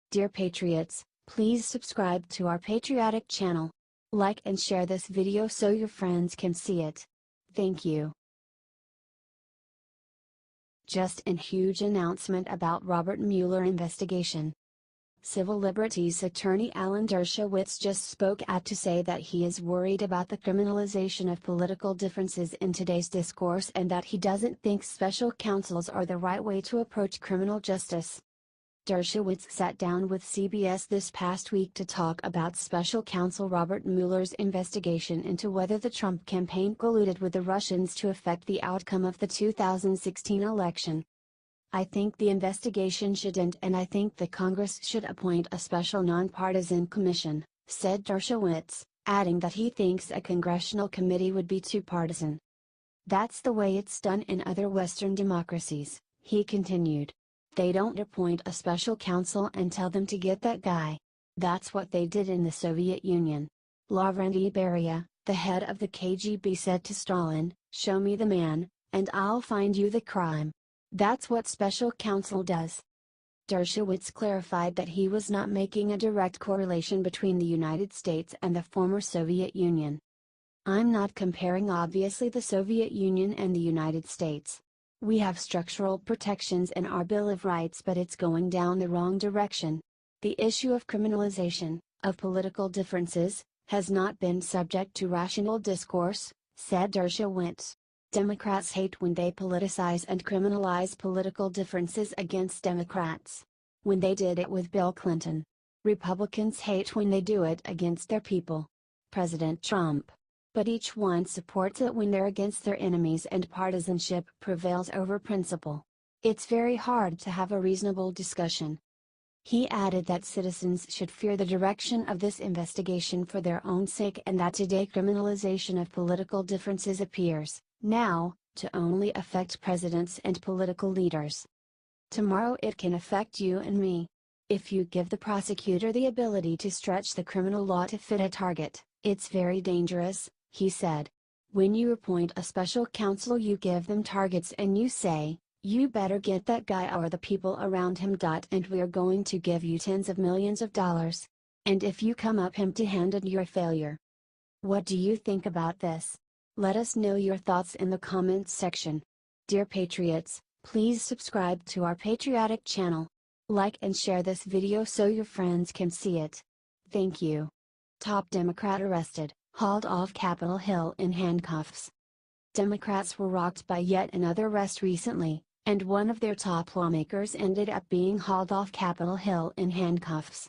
Dear Patriots, please subscribe to our patriotic channel. Like and share this video so your friends can see it. Thank you. Just a huge announcement about Robert Mueller investigation. Civil liberties attorney Alan Dershowitz just spoke out to say that he is worried about the criminalization of political differences in today's discourse and that he doesn't think special counsels are the right way to approach criminal justice. Dershowitz sat down with CBS this past week to talk about special counsel Robert Mueller's investigation into whether the Trump campaign colluded with the Russians to affect the outcome of the 2016 election. "I think the investigation should end and I think the Congress should appoint a special nonpartisan commission," said Dershowitz, adding that he thinks a congressional committee would be too partisan. "That's the way it's done in other Western democracies," he continued. "They don't appoint a special counsel and tell them to get that guy. That's what they did in the Soviet Union. Lavrentiy Beria, the head of the KGB, said to Stalin, 'Show me the man, and I'll find you the crime.' That's what special counsel does." Dershowitz clarified that he was not making a direct correlation between the United States and the former Soviet Union. "I'm not comparing obviously the Soviet Union and the United States. We have structural protections in our Bill of Rights, but it's going down the wrong direction. The issue of criminalization, of political differences, has not been subject to rational discourse," said Dershowitz. "Democrats hate when they politicize and criminalize political differences against Democrats. When they did it with Bill Clinton. Republicans hate when they do it against their people. President Trump. But each one supports it when they're against their enemies and partisanship prevails over principle. It's very hard to have a reasonable discussion." He added that citizens should fear the direction of this investigation for their own sake and that today criminalization of political differences appears, now, to only affect presidents and political leaders. Tomorrow it can affect you and me. If you give the prosecutor the ability to stretch the criminal law to fit a target, it's very dangerous, he said. When you appoint a special counsel, you give them targets and you say, "You better get that guy or the people around him. And we're going to give you tens of millions of dollars. And if you come up empty-handed, you're a failure." What do you think about this? Let us know your thoughts in the comments section. Dear Patriots, please subscribe to our patriotic channel. Like and share this video so your friends can see it. Thank you. Top Democrat arrested, hauled off Capitol Hill in handcuffs. Democrats were rocked by yet another arrest recently, and one of their top lawmakers ended up being hauled off Capitol Hill in handcuffs.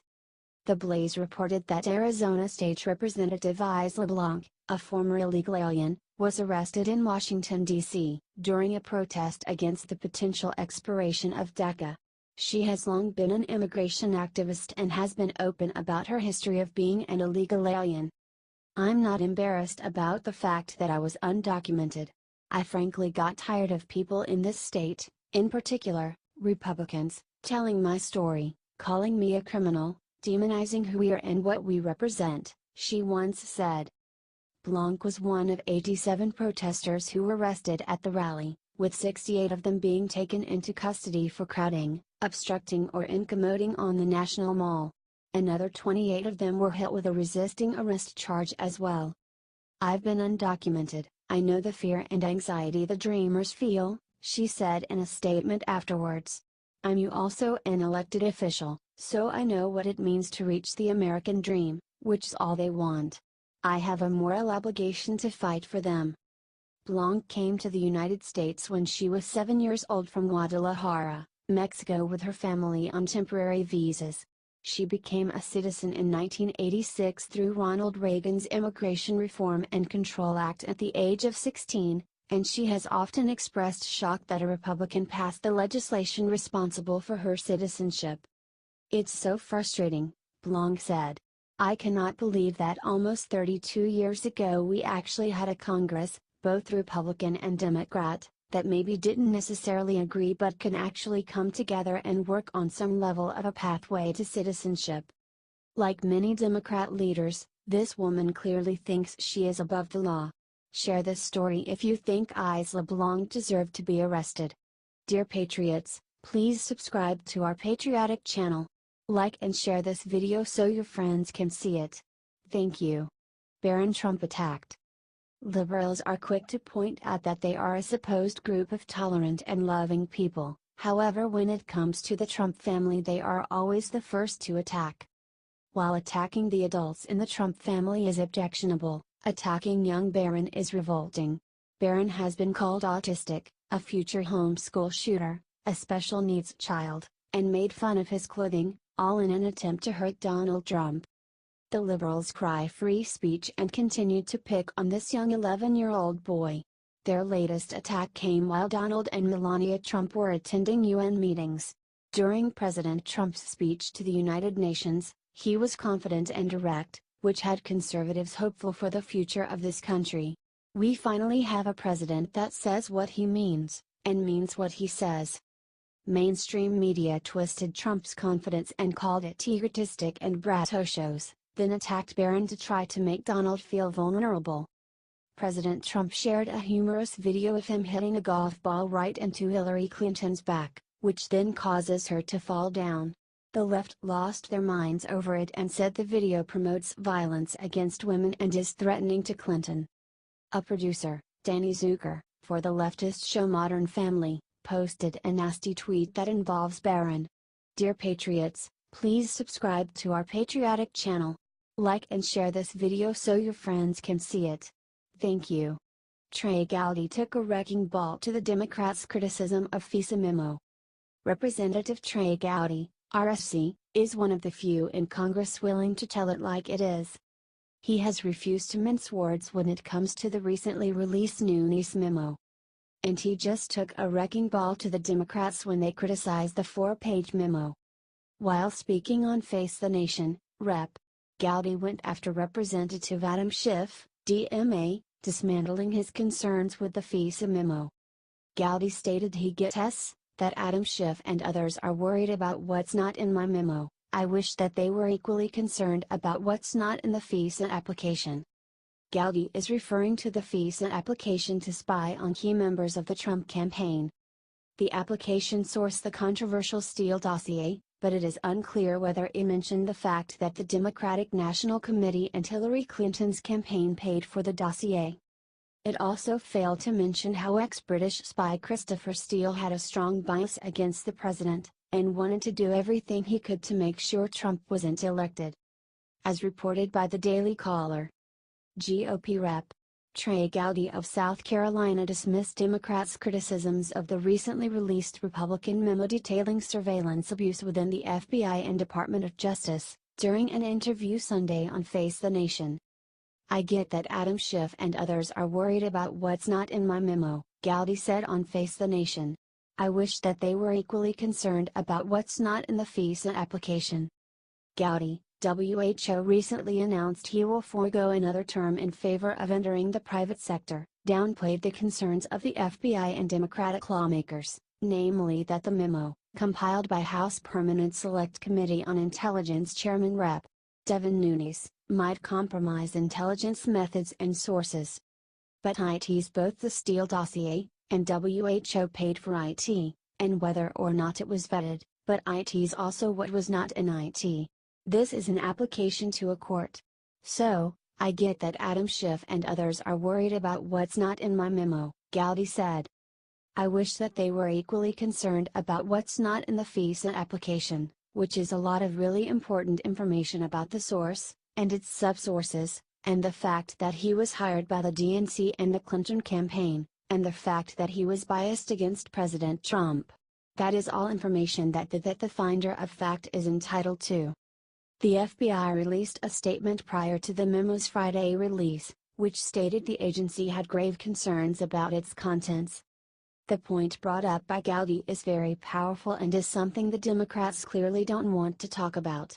The Blaze reported that Arizona State Representative Isla Blanc, a former illegal alien, was arrested in Washington, D.C., during a protest against the potential expiration of DACA. She has long been an immigration activist and has been open about her history of being an illegal alien. "I'm not embarrassed about the fact that I was undocumented. I frankly got tired of people in this state, in particular, Republicans, telling my story, calling me a criminal, demonizing who we are and what we represent," she once said. Blanc was one of 87 protesters who were arrested at the rally, with 68 of them being taken into custody for crowding, obstructing or incommoding on the National Mall. Another 28 of them were hit with a resisting arrest charge as well. "I've been undocumented, I know the fear and anxiety the Dreamers feel," she said in a statement afterwards. "I'm also an elected official, so I know what it means to reach the American dream, which is all they want. I have a moral obligation to fight for them." Blanc came to the United States when she was 7 years old from Guadalajara, Mexico with her family on temporary visas. She became a citizen in 1986 through Ronald Reagan's Immigration Reform and Control Act at the age of 16, and she has often expressed shock that a Republican passed the legislation responsible for her citizenship. "It's so frustrating," Blanc said. "I cannot believe that almost 32 years ago we actually had a Congress, both Republican and Democrat, that maybe didn't necessarily agree but can actually come together and work on some level of a pathway to citizenship." Like many Democrat leaders, this woman clearly thinks she is above the law. Share this story if you think Isla Blanc deserved to be arrested. Dear Patriots, please subscribe to our patriotic channel. Like and share this video so your friends can see it. Thank you. Barron Trump attacked. Liberals are quick to point out that they are a supposed group of tolerant and loving people, however when it comes to the Trump family they are always the first to attack. While attacking the adults in the Trump family is objectionable, attacking young Barron is revolting. Barron has been called autistic, a future homeschool shooter, a special needs child, and made fun of his clothing, all in an attempt to hurt Donald Trump. The liberals cry free speech and continued to pick on this young 11-year-old boy. Their latest attack came while Donald and Melania Trump were attending UN meetings. During President Trump's speech to the United Nations, he was confident and direct, which had conservatives hopeful for the future of this country. We finally have a president that says what he means, and means what he says. Mainstream media twisted Trump's confidence and called it egotistic and braggadocious, then attacked Barron to try to make Donald feel vulnerable. President Trump shared a humorous video of him hitting a golf ball right into Hillary Clinton's back, which then causes her to fall down. The left lost their minds over it and said the video promotes violence against women and is threatening to Clinton. A producer, Danny Zucker, for the leftist show Modern Family, posted a nasty tweet that involves Barron. Dear Patriots, please subscribe to our patriotic channel. Like and share this video so your friends can see it. Thank you. Trey Gowdy took a wrecking ball to the Democrats' criticism of FISA memo. Representative Trey Gowdy, RSC, is one of the few in Congress willing to tell it like it is. He has refused to mince words when it comes to the recently released Nunes memo. And he just took a wrecking ball to the Democrats when they criticized the 4-page memo. While speaking on Face the Nation, Rep. Gowdy went after Representative Adam Schiff, DMA, dismantling his concerns with the FISA memo. Gowdy stated he gets that Adam Schiff and others are worried about what's not in my memo. I wish that they were equally concerned about what's not in the FISA application. Gowdy is referring to the FISA application to spy on key members of the Trump campaign. The application sourced the controversial Steele dossier, but it is unclear whether it mentioned the fact that the Democratic National Committee and Hillary Clinton's campaign paid for the dossier. It also failed to mention how ex-British spy Christopher Steele had a strong bias against the president, and wanted to do everything he could to make sure Trump wasn't elected. As reported by the Daily Caller, GOP Rep. Trey Gowdy of South Carolina dismissed Democrats' criticisms of the recently released Republican memo detailing surveillance abuse within the FBI and Department of Justice, during an interview Sunday on Face the Nation. I get that Adam Schiff and others are worried about what's not in my memo, Gowdy said on Face the Nation. I wish that they were equally concerned about what's not in the FISA application. Gowdy, WHO recently announced he will forego another term in favor of entering the private sector, downplayed the concerns of the FBI and Democratic lawmakers, namely that the memo, compiled by House Permanent Select Committee on Intelligence Chairman Rep. Devin Nunes, might compromise intelligence methods and sources. But IT's both the Steele dossier, and WHO paid for IT, and whether or not it was vetted, but IT's also what was not in IT. This is an application to a court. So, I get that Adam Schiff and others are worried about what's not in my memo, Gowdy said. I wish that they were equally concerned about what's not in the FISA application, which is a lot of really important information about the source, and its subsources, and the fact that he was hired by the DNC and the Clinton campaign, and the fact that he was biased against President Trump. That is all information that the finder of fact is entitled to. The FBI released a statement prior to the memo's Friday release, which stated the agency had grave concerns about its contents. The point brought up by Gowdy is very powerful and is something the Democrats clearly don't want to talk about.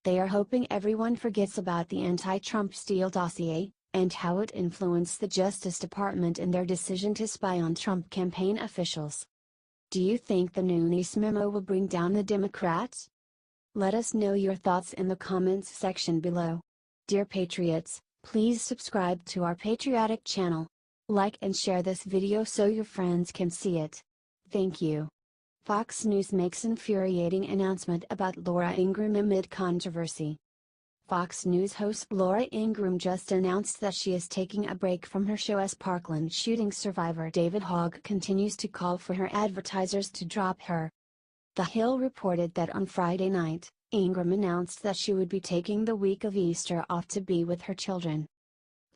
They are hoping everyone forgets about the anti-Trump Steele dossier, and how it influenced the Justice Department in their decision to spy on Trump campaign officials. Do you think the Nunes memo will bring down the Democrats? Let us know your thoughts in the comments section below. Dear Patriots, please subscribe to our patriotic channel. Like and share this video so your friends can see it. Thank you. Fox News makes infuriating announcement about Laura Ingraham amid controversy. Fox News host Laura Ingraham just announced that she is taking a break from her show as Parkland shooting survivor David Hogg continues to call for her advertisers to drop her. The Hill reported that on Friday night, Ingraham announced that she would be taking the week of Easter off to be with her children.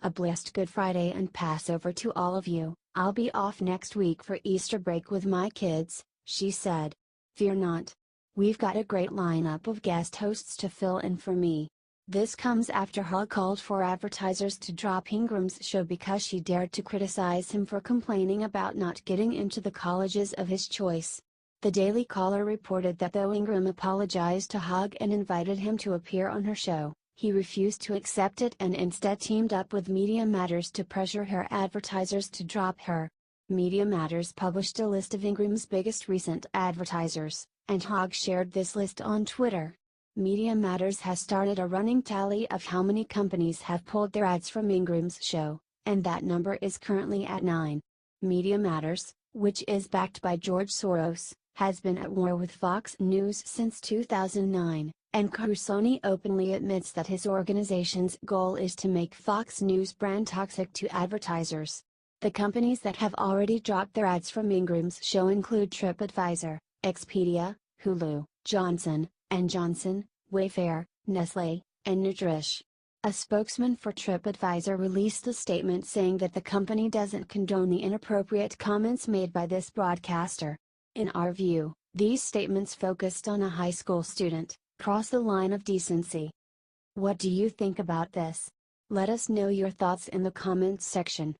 "A blessed Good Friday and Passover to all of you. I'll be off next week for Easter break with my kids," she said. "Fear not. We've got a great lineup of guest hosts to fill in for me." This comes after Hogg called for advertisers to drop Ingraham's show because she dared to criticize him for complaining about not getting into the colleges of his choice. The Daily Caller reported that though Ingraham apologized to Hogg and invited him to appear on her show, he refused to accept it and instead teamed up with Media Matters to pressure her advertisers to drop her. Media Matters published a list of Ingraham's biggest recent advertisers, and Hogg shared this list on Twitter. Media Matters has started a running tally of how many companies have pulled their ads from Ingraham's show, and that number is currently at 9. Media Matters, which is backed by George Soros, has been at war with Fox News since 2009, and Carusoni openly admits that his organization's goal is to make Fox News brand toxic to advertisers. The companies that have already dropped their ads from Ingram's show include TripAdvisor, Expedia, Hulu, Johnson & Johnson, Wayfair, Nestlé, and Nutrish. A spokesman for TripAdvisor released a statement saying that the company doesn't condone the inappropriate comments made by this broadcaster. "In our view, these statements focused on a high school student, cross the line of decency." What do you think about this? Let us know your thoughts in the comments section.